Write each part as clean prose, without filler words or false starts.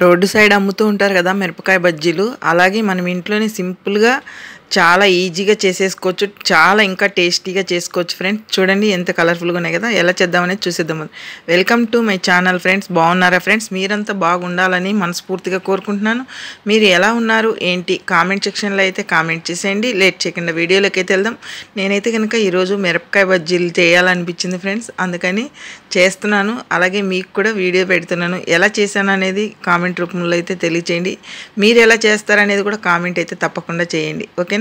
Road side అమ్ముతూ ఉంటారు కదా మిరపకాయ బజ్జీలు. అలాగే మనం ఇంట్లోనే సింపుల్గా చాలా ఈజీగా చేసేసుకోవచ్చు. చాలా ఇంకా టేస్టీగా చేసుకోవచ్చు ఫ్రెండ్స్. చూడండి ఎంత కలర్ఫుల్గా ఉన్నాయి కదా. ఎలా చేద్దామనేది చూసేద్దాం. Welcome to my channel friends. బాగున్నారా ఫ్రెండ్స్? మీరంతా బాగుండాలని మనస్ఫూర్తిగా కోరుకుంటున్నాను. మీరు ఎలా ఉన్నారు ఏంటి కామెంట్ సెక్షన్లో అయితే కామెంట్ చేసేయండి. లేట్ చేయకుండా వీడియోలోకి అయితే వెళ్దాం. నేనైతే కనుక ఈరోజు మిరపకాయ బజ్జీలు చేయాలనిపించింది ఫ్రెండ్స్, అందుకని చేస్తున్నాను. అలాగే మీకు కూడా వీడియో పెడుతున్నాను. ఎలా చేశాను అనేది కామెంట్ రూపంలో అయితే తెలియచేయండి. మీరు ఎలా చేస్తారనేది కూడా కామెంట్ అయితే తప్పకుండా చేయండి, ఓకేనా?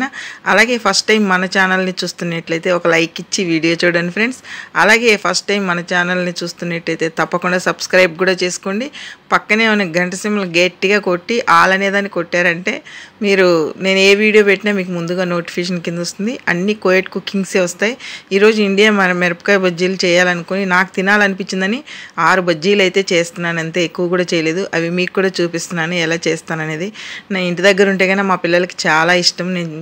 అలాగే ఫస్ట్ టైం మన ఛానల్ని చూస్తున్నట్లయితే ఒక లైక్ ఇచ్చి వీడియో చూడండి ఫ్రెండ్స్. అలాగే ఫస్ట్ టైం మన ఛానల్ని చూస్తున్నట్లయితే తప్పకుండా సబ్స్క్రైబ్ కూడా చేసుకోండి. పక్కనే ఉన్న గంట సింబల్ గట్టిగా కొట్టి ఆల్ అనేదాన్ని కొట్టారంటే మీరు నేను ఏ వీడియో పెట్టినా మీకు ముందుగా నోటిఫికేషన్ కింద వస్తుంది. అన్ని కోయట్ కుకింగ్సే వస్తాయి. ఈరోజు ఇండియా మన మిరపకాయ బజ్జీలు చేయాలనుకుని నాకు తినాలనిపించిందని 6 బజ్జీలు అయితే చేస్తున్నాను, అంతే, ఎక్కువ కూడా చేయలేదు. అవి మీకు కూడా చూపిస్తున్నాను ఎలా చేస్తాననేది. నా ఇంటి దగ్గర ఉంటే కన్నా మా పిల్లలకి చాలా ఇష్టం. నేను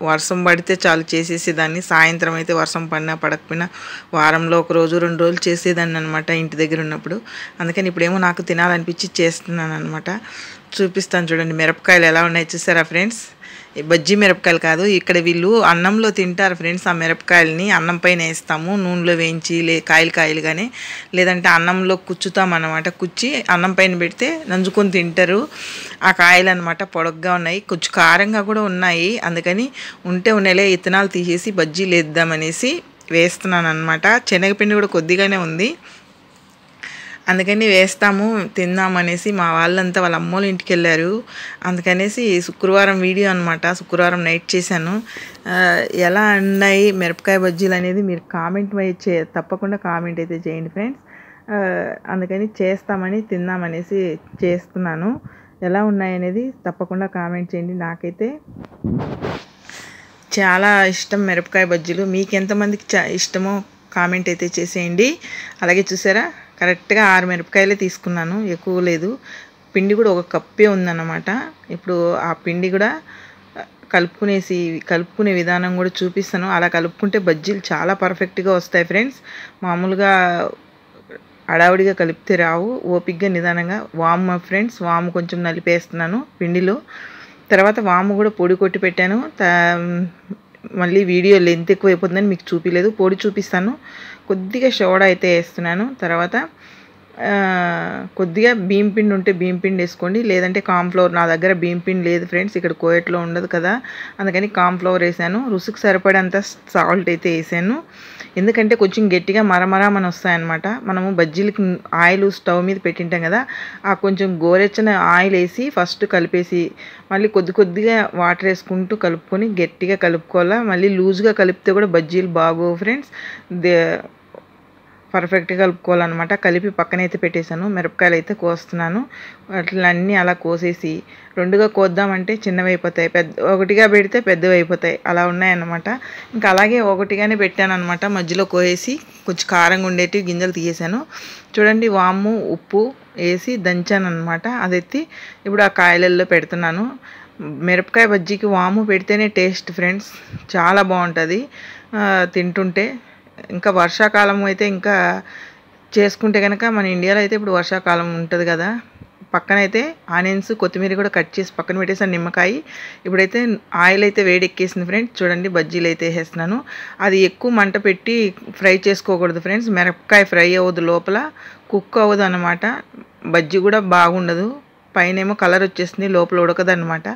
వర్షం పడితే చాలు చేసేసేదాన్ని. సాయంత్రం అయితే వర్షం పడినా పడకపోయినా వారంలో 1 రోజు 2 రోజులు చేసేదాన్ని అనమాట ఇంటి దగ్గర ఉన్నప్పుడు. అందుకని ఇప్పుడేమో నాకు తినాలనిపించి చేస్తున్నాను అనమాట. చూపిస్తాను చూడండి మిరపకాయలు ఎలా ఉన్నాయి చూసారా ఫ్రెండ్స్. బజ్జీ మిరపకాయలు కాదు, ఇక్కడ వీళ్ళు అన్నంలో తింటారు ఫ్రెండ్స్. ఆ మిరపకాయలని అన్నం పైన వేస్తాము, నూనెలో వేయించి కాయలుగానే, లేదంటే అన్నంలో కుచ్చుతాం అనమాట. కుచ్చి అన్నం పైన పెడితే నంజుకొని తింటారు. ఆ కాయలు అనమాట పొడగ్గా ఉన్నాయి, కొంచెం కారంగా కూడా ఉన్నాయి. అందుకని ఉన్నాయిలే ఇత్తనాలు తీసేసి బజ్జీలు వేద్దామనేసి వేస్తున్నాను అనమాట. శనగపిండి కూడా కొద్దిగానే ఉంది, అందుకని వేస్తాము తిందామనేసి. మా వాళ్ళంతా వాళ్ళ అమ్మోళ్ళ ఇంటికి వెళ్ళారు, అందుకనేసి శుక్రవారం వీడియో అనమాట. శుక్రవారం నైట్ చేశాను. ఎలా ఉన్నాయి మిరపకాయ బజ్జీలు అనేది మీరు కామెంట్ తప్పకుండా కామెంట్ అయితే చేయండి ఫ్రెండ్స్. అందుకని చేస్తామని తిందామనేసి చేస్తున్నాను. ఎలా ఉన్నాయి అనేది తప్పకుండా కామెంట్ చేయండి. నాకైతే చాలా ఇష్టం మిరపకాయ బజ్జీలు. మీకు ఎంతమందికి ఇష్టమో కామెంట్ అయితే చేసేయండి. అలాగే చూసారా, కరెక్ట్గా 6 మిరపకాయలే తీసుకున్నాను, ఎక్కువ లేదు. పిండి కూడా 1 కప్పే ఉందన్నమాట. ఇప్పుడు ఆ పిండి కూడా కలుపుకునే విధానం కూడా చూపిస్తాను. అలా కలుపుకుంటే బజ్జీలు చాలా పర్ఫెక్ట్గా వస్తాయి ఫ్రెండ్స్. మామూలుగా హడావుడిగా కలిపితే రావు, ఓపిక్గా నిదానంగా. వాము ఫ్రెండ్స్, వాము కొంచెం నలిపేస్తున్నాను పిండిలో. తర్వాత వాము కూడా పొడి కొట్టి పెట్టాను. మళ్ళీ వీడియో లెంత్ ఎక్కువ అయిపోతుందని మీకు చూపించలేదు, పొడి చూపిస్తాను. కొద్దిగా సోడా అయితే వేస్తున్నాను. తర్వాత కొద్దిగా బియ్యం పిండి ఉంటే బియ్యం పిండి వేసుకోండి, లేదంటే కార్న్ఫ్లోర్. నా దగ్గర బియ్యం పిండి లేదు ఫ్రెండ్స్, ఇక్కడ కోయట్లో ఉండదు కదా, అందుకని కార్న్ఫ్లోర్ వేసాను. రుచికి సరిపడేంత సాల్ట్ అయితే వేసాను, ఎందుకంటే కొంచెం గట్టిగా మరమరామని వస్తాయన్నమాట. మనము బజ్జీలకి ఆయిల్ స్టవ్ మీద పెట్టింటాం కదా, ఆ కొంచెం గోరెచ్చని ఆయిల్ వేసి ఫస్ట్ కలిపేసి మళ్ళీ కొద్దిగా వాటర్ వేసుకుంటూ కలుపుకొని గట్టిగా కలుపుకోవాలా. మళ్ళీ లూజ్గా కలిపితే కూడా బజ్జీలు బాగోవు ఫ్రెండ్స్. పర్ఫెక్ట్గా కలుపుకోవాలన్నమాట. కలిపి పక్కనైతే పెట్టేశాను. మిరపకాయలు అయితే కోస్తున్నాను. అట్లన్నీ అలా కోసేసి 2గా కోద్దామంటే చిన్నవి అయిపోతాయి, ఒకటిగా పెడితే పెద్దవి అయిపోతాయి, అలా ఉన్నాయన్నమాట. ఇంకా అలాగే ఒకటిగానే పెట్టాను అనమాట. మధ్యలో కోసేసి కొంచెం కారంగా ఉండేటివి గింజలు తీసేసాను. చూడండి, వాము ఉప్పు వేసి దంచాను అనమాట. అది ఎత్తి ఇప్పుడు ఆ కాయలల్లో పెడుతున్నాను. మిరపకాయ బజ్జీకి వాము పెడితేనే టేస్ట్ ఫ్రెండ్స్, చాలా బాగుంటుంది తింటుంటే. ఇంకా వర్షాకాలం అయితే ఇంకా చేసుకుంటే కనుక, మన ఇండియాలో అయితే ఇప్పుడు వర్షాకాలం ఉంటుంది కదా, పక్కనైతే ఆనియన్స్ కొత్తిమీర కూడా కట్ చేసి పక్కన పెట్టేసాను, నిమ్మకాయ. ఇప్పుడైతే ఆయిల్ అయితే వేడెక్కేసింది ఫ్రెండ్స్. చూడండి బజ్జీలు అయితే వేసేస్తున్నాను. అది ఎక్కువ మంట పెట్టి ఫ్రై చేసుకోకూడదు ఫ్రెండ్స్. మిరపకాయ ఫ్రై అవ్వదు, లోపల కుక్ అవ్వదు అనమాట. బజ్జీ కూడా బాగుండదు, పైన ఏమో కలర్ వచ్చేస్తుంది, లోపల ఉడకదు అనమాట.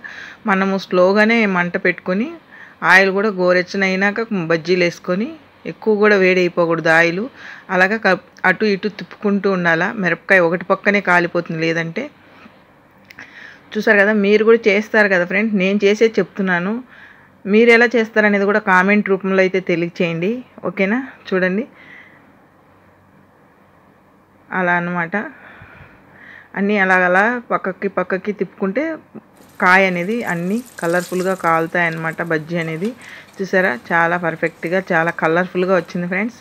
మనము స్లోగానే మంట పెట్టుకొని ఆయిల్ కూడా గోరెచ్చన అయినాక బజ్జీలు వేసుకొని, ఎక్కువ కూడా వేడి అయిపోకూడదు ఆయిల్. అలాగా అటు ఇటు తిప్పుకుంటూ ఉండాలా. మిరపకాయ ఒకటి పక్కనే కాలిపోతుంది లేదంటే. చూసారు కదా, మీరు కూడా చేస్తారు కదా ఫ్రెండ్స్, నేను చేసేది చెప్తున్నాను. మీరు ఎలా చేస్తారనేది కూడా కామెంట్ రూపంలో అయితే తెలియచేయండి, ఓకేనా? చూడండి అలా అన్నమాట. అన్నీ అలా పక్కకి తిప్పుకుంటే కాయ అనేది అన్నీ కలర్ఫుల్గా కాలుతాయి అన్నమాట. బజ్జీ అనేది చూసారా, చాలా పర్ఫెక్ట్గా చాలా కలర్ఫుల్గా వచ్చింది ఫ్రెండ్స్.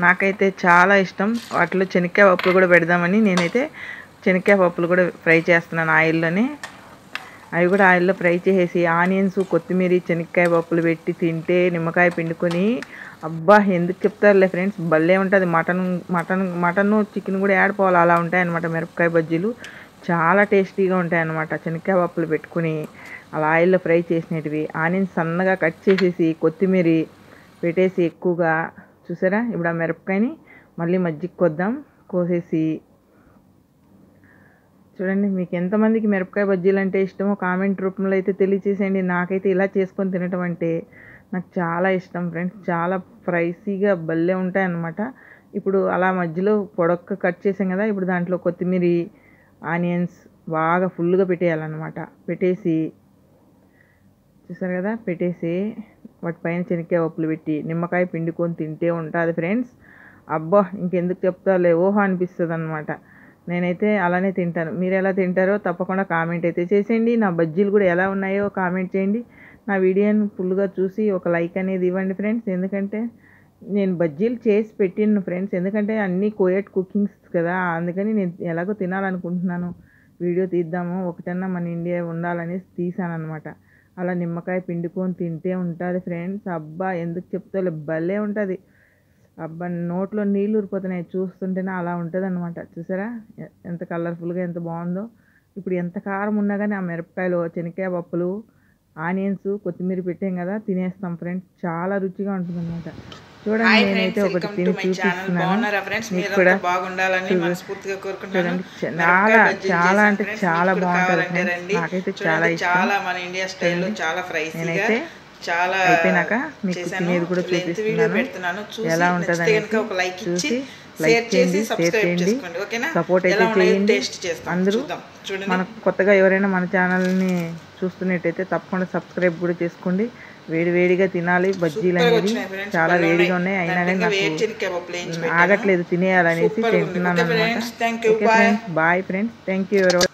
నాకైతే చాలా ఇష్టం. వాటిలో శనక్కాయ పప్పులు కూడా పెడదామని నేనైతే శనక్కాయ పప్పులు కూడా ఫ్రై చేస్తున్నాను ఆయిల్లోనే. అవి కూడా ఆయిల్లో ఫ్రై చేసేసి ఆనియన్స్ కొత్తిమీర శనక్కాయ పప్పులు పెట్టి తింటే, నిమ్మకాయ పిండుకొని, అబ్బా ఎందుకు చెప్తారులే ఫ్రెండ్స్, భలే ఉంటుంది. మటన్ చికెన్ కూడా యాడ్ పోవాలి, అలా ఉంటాయి అన్నమాట మిరపకాయ బజ్జీలు. చాలా టేస్టీగా ఉంటాయన్నమాట. శనక్కాయ పప్పులు పెట్టుకుని అలా ఆయిల్లో ఫ్రై చేసినవి, ఆనియన్స్ సన్నగా కట్ చేసేసి కొత్తిమీర పెట్టేసి ఎక్కువగా చూసారా. ఇప్పుడు ఆ మిరపకాయని మళ్ళీ మజ్జిగ కొద్దాం కోసేసి. చూడండి, మీకు ఎంతమందికి మిరపకాయ బజ్జీలు అంటే ఇష్టమో కామెంట్ రూపంలో అయితే తెలియచేసేయండి. నాకైతే ఇలా చేసుకొని తినటం అంటే నాకు చాలా ఇష్టం ఫ్రెండ్స్. చాలా ఫ్రైసీగా భలే ఉంటాయి అన్నమాట. ఇప్పుడు అలా మధ్యలో పొడక్క కట్ చేసాం కదా, ఇప్పుడు దాంట్లో కొత్తిమీర ఆనియన్స్ బాగా ఫుల్గా పెట్టేయాలన్నమాట. పెట్టేసి చూసారు కదా, పెట్టేసి వాటిపైన శనక్కాయ పప్పులు పెట్టి నిమ్మకాయ పిండుకొని తింటే ఉంటుంది ఫ్రెండ్స్. అబ్బా ఇంకెందుకు చెప్తాలే ఓహో అనిపిస్తుంది అనమాట. నేనైతే అలానే తింటాను. మీరు ఎలా తింటారో తప్పకుండా కామెంట్ అయితే చేసేయండి. నా బజ్జీలు కూడా ఎలా ఉన్నాయో కామెంట్ చేయండి. నా వీడియోని ఫుల్గా చూసి ఒక లైక్ అనేది ఇవ్వండి ఫ్రెండ్స్. ఎందుకంటే నేను బజ్జీలు చేసి పెట్టిను ఫ్రెండ్స్. ఎందుకంటే అన్నీ కోయట్ కుకింగ్స్ కదా, అందుకని నేను ఎలాగో తినాలనుకుంటున్నాను. వీడియో తీద్దాము, ఒకటన్నా మన ఇండియా ఉండాలని తీసాను అనమాట. అలా నిమ్మకాయ పిండుకొని తింటే ఉంటుంది ఫ్రెండ్స్. అబ్బా ఎందుకు చెప్తాలే భలే ఉంటుంది. అబ్బా నోట్లో నీళ్ళు ఊరిపోతున్నాయి చూస్తుంటేనే. అలా ఉంటుంది అనమాట. చూసారా ఎంత కలర్ఫుల్గా ఎంత బాగుందో. ఇప్పుడు ఎంత కారం ఉన్నా కానీ ఆ మిరపకాయలు, శనక్కాయ పప్పులు, ఆనియన్స్, కొత్తిమీర పెట్టాం కదా, తినేస్తాం ఫ్రెండ్స్. చాలా రుచిగా ఉంటుంది అనమాట. చూడండి, నేనైతే ఒకటి తిని చూపిస్తున్నాను. మీకు కూడా చూడండి, చాలా చాలా అంటే చాలా బాగుంటుంది ఫ్రెండ్స్. నాకైతే చాలా ఇష్టం. నేనైతే చాలా అయిపోయినాక మీకు తినేది కూడా చూపిస్తున్నాను ఎలా ఉంటుందని. చూసి లైక్ చేయండి, షేర్ చేయండి, సపోర్ట్ అయితే చేయండి. అందరూ మనకు కొత్తగా ఎవరైనా మన ఛానల్ని చూస్తున్నట్టయితే తప్పకుండా సబ్స్క్రైబ్ కూడా చేసుకోండి. వేడివేడిగా తినాలి బజ్జీలు అనేది. చాలా వేడిగా ఉన్నాయి, అయినా కానీ నాకు ఆగట్లేదు తినేయాలనేసి తింటున్నాను అనమాట. Okay friends, bye friends, thank you.